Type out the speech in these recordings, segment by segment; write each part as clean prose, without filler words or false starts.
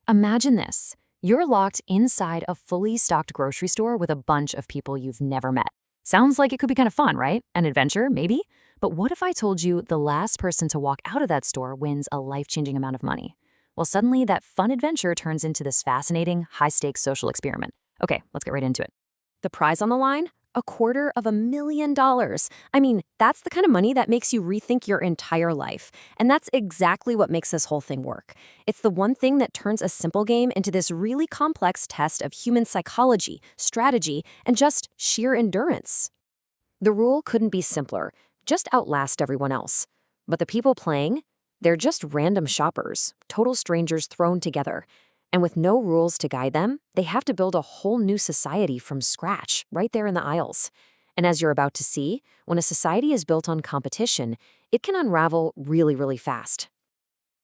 Imagine this. You're locked inside a fully stocked grocery store with a bunch of people you've never met. Sounds like it could be kind of fun, right? An adventure, maybe? But what if I told you the last person to walk out of that store wins a life-changing amount of money? Well, suddenly that fun adventure turns into this fascinating, high-stakes social experiment. Okay, let's get right into it. The prize on the line? $250,000. I mean, that's the kind of money that makes you rethink your entire life. And that's exactly what makes this whole thing work. It's the one thing that turns a simple game into this really complex test of human psychology, strategy, and just sheer endurance. The rule couldn't be simpler. Just outlast everyone else. But the people playing? They're just random shoppers, total strangers thrown together. And with no rules to guide them, they have to build a whole new society from scratch, right there in the aisles. And as you're about to see, when a society is built on competition, it can unravel really, really fast.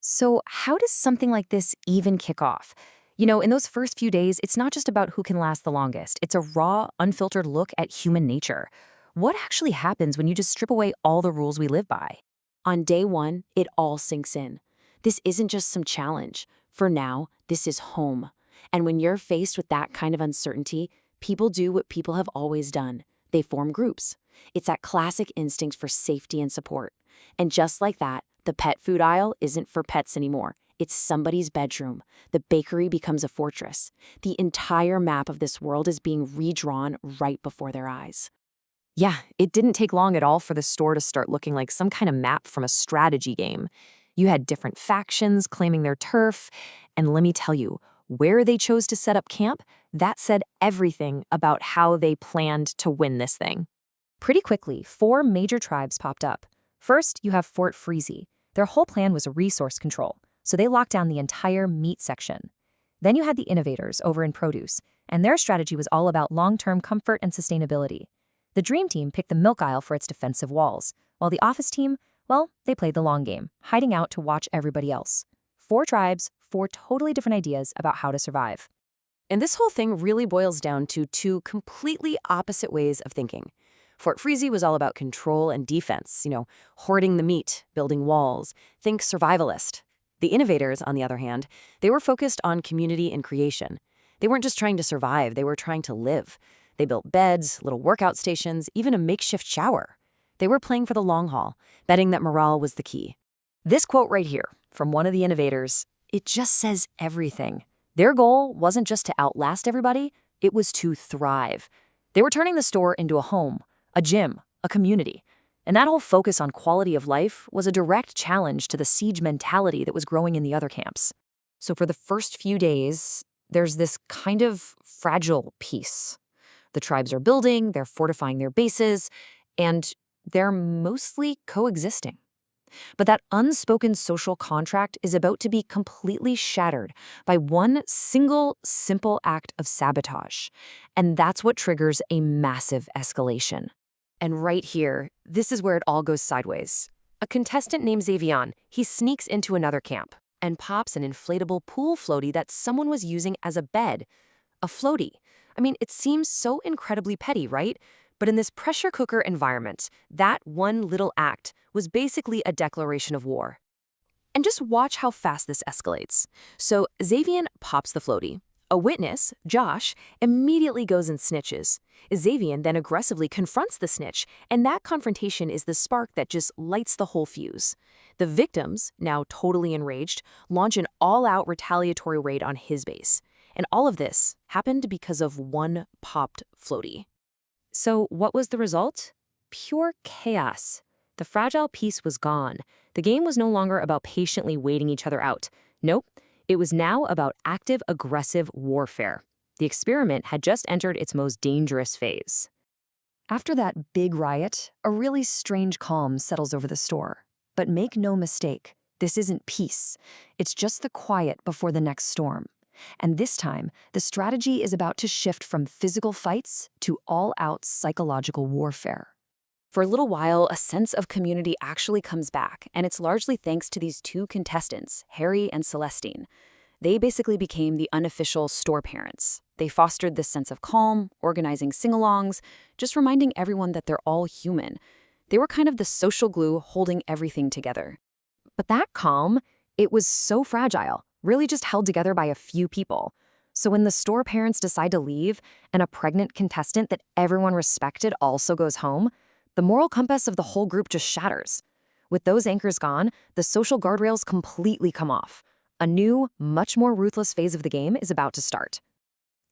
So how does something like this even kick off? In those first few days, it's not just about who can last the longest. It's a raw, unfiltered look at human nature. What actually happens when you just strip away all the rules we live by? On day one, it all sinks in. This isn't just some challenge. For now, this is home. And when you're faced with that kind of uncertainty, people do what people have always done. They form groups. It's that classic instinct for safety and support. And just like that, the pet food aisle isn't for pets anymore. It's somebody's bedroom. The bakery becomes a fortress. The entire map of this world is being redrawn right before their eyes. Yeah, it didn't take long at all for the store to start looking like some kind of map from a strategy game. You had different factions claiming their turf, and let me tell you, where they chose to set up camp, that said everything about how they planned to win this thing. Pretty quickly, 4 major tribes popped up. First, you have Fort Freezy. Their whole plan was resource control, so they locked down the entire meat section. Then you had the Innovators over in produce, and their strategy was all about long-term comfort and sustainability. The Dream Team picked the milk aisle for its defensive walls, while the Office Team, well, they played the long game, hiding out to watch everybody else. 4 tribes, 4 totally different ideas about how to survive. And this whole thing really boils down to 2 completely opposite ways of thinking. Fort Freezy was all about control and defense, hoarding the meat, building walls. Think survivalist. The Innovators, on the other hand, they were focused on community and creation. They weren't just trying to survive, they were trying to live. They built beds, little workout stations, even a makeshift shower. They were playing for the long haul, betting that morale was the key. This quote right here, from one of the Innovators, it just says everything. Their goal wasn't just to outlast everybody, it was to thrive. They were turning the store into a home, a gym, a community. And that whole focus on quality of life was a direct challenge to the siege mentality that was growing in the other camps. So for the first few days, there's this kind of fragile peace. The tribes are building, they're fortifying their bases, and they're mostly coexisting. But that unspoken social contract is about to be completely shattered by one single, simple act of sabotage. And that's what triggers a massive escalation. And right here, this is where it all goes sideways. A contestant named Xavion, he sneaks into another camp and pops an inflatable pool floaty that someone was using as a bed. A floaty. I mean, it seems so incredibly petty, right? But in this pressure cooker environment, that one little act was basically a declaration of war. And just watch how fast this escalates. So Xavion pops the floaty. A witness, Josh, immediately goes and snitches. Xavion then aggressively confronts the snitch, and that confrontation is the spark that just lights the whole fuse. The victims, now totally enraged, launch an all-out retaliatory raid on his base. And all of this happened because of one popped floaty. So what was the result? Pure chaos. The fragile piece was gone. The game was no longer about patiently waiting each other out. Nope, it was now about active, aggressive warfare. The experiment had just entered its most dangerous phase. After that big riot, a really strange calm settles over the store. But make no mistake, this isn't peace. It's just the quiet before the next storm. And this time, the strategy is about to shift from physical fights to all-out psychological warfare. For a little while, a sense of community actually comes back, and it's largely thanks to these 2 contestants, Harry and Celestine. They basically became the unofficial store parents. They fostered this sense of calm, organizing sing-alongs, just reminding everyone that they're all human. They were kind of the social glue holding everything together. But that calm, it was so fragile. really just held together by a few people. So when the store parents decide to leave and a pregnant contestant that everyone respected also goes home, the moral compass of the whole group just shatters. With those anchors gone, the social guardrails completely come off. A new, much more ruthless phase of the game is about to start.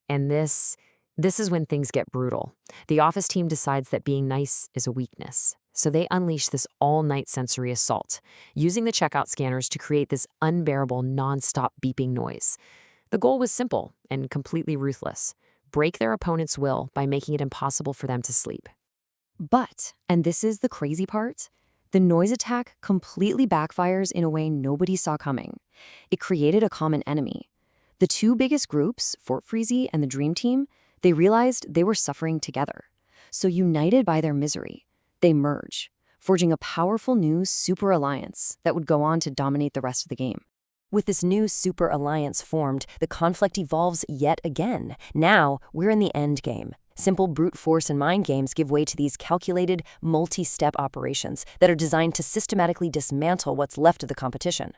And this is when things get brutal. The office team decides that being nice is a weakness. So they unleash this all-night sensory assault, using the checkout scanners to create this unbearable, non-stop beeping noise. The goal was simple and completely ruthless: break their opponent's will by making it impossible for them to sleep. But, and this is the crazy part, the noise attack completely backfires in a way nobody saw coming. It created a common enemy. The two biggest groups, Fort Freezy and the Dream Team, they realized they were suffering together. So united by their misery, they merge, forging a powerful new super alliance that would go on to dominate the rest of the game. With this new super alliance formed, the conflict evolves yet again. Now, we're in the end game. Simple brute force and mind games give way to these calculated, multi-step operations that are designed to systematically dismantle what's left of the competition.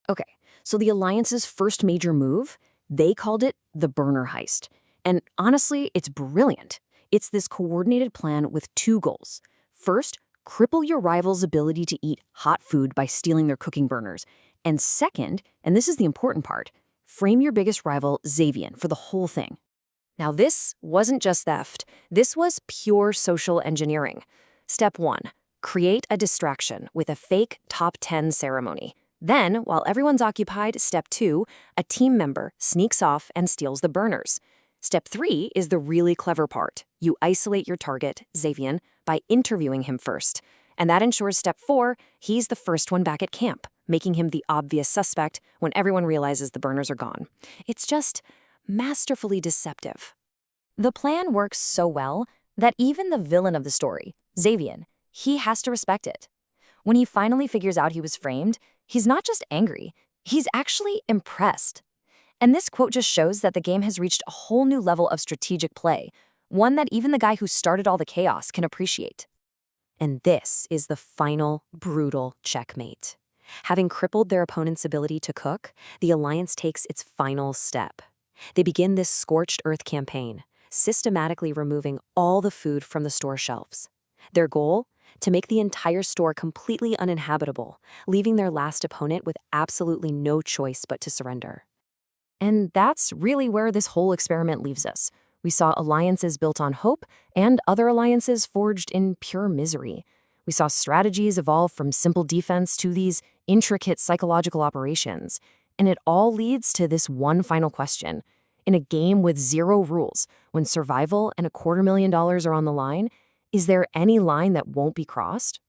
Okay, so the Alliance's first major move, they called it the Burner Heist. And honestly, it's brilliant. It's this coordinated plan with two goals. First, cripple your rival's ability to eat hot food by stealing their cooking burners. And second, and this is the important part, frame your biggest rival, Xavian, for the whole thing. Now, this wasn't just theft. This was pure social engineering. Step 1, create a distraction with a fake top 10 ceremony. Then, while everyone's occupied, Step 2, a team member sneaks off and steals the burners. Step 3 is the really clever part. You isolate your target, Xavian, by interviewing him first. And that ensures Step 4, he's the first one back at camp, making him the obvious suspect when everyone realizes the burners are gone. It's just masterfully deceptive. The plan works so well that even the villain of the story, Xavian, he has to respect it. When he finally figures out he was framed, he's not just angry, he's actually impressed. And this quote just shows that the game has reached a whole new level of strategic play, one that even the guy who started all the chaos can appreciate. And this is the final, brutal checkmate. Having crippled their opponent's ability to cook, the Alliance takes its final step. They begin this scorched earth campaign, systematically removing all the food from the store shelves. Their goal? To make the entire store completely uninhabitable, leaving their last opponent with absolutely no choice but to surrender. And that's really where this whole experiment leaves us. We saw alliances built on hope and other alliances forged in pure misery. We saw strategies evolve from simple defense to these intricate psychological operations. And it all leads to this one final question. In a game with zero rules, when survival and $250,000 are on the line, is there any line that won't be crossed?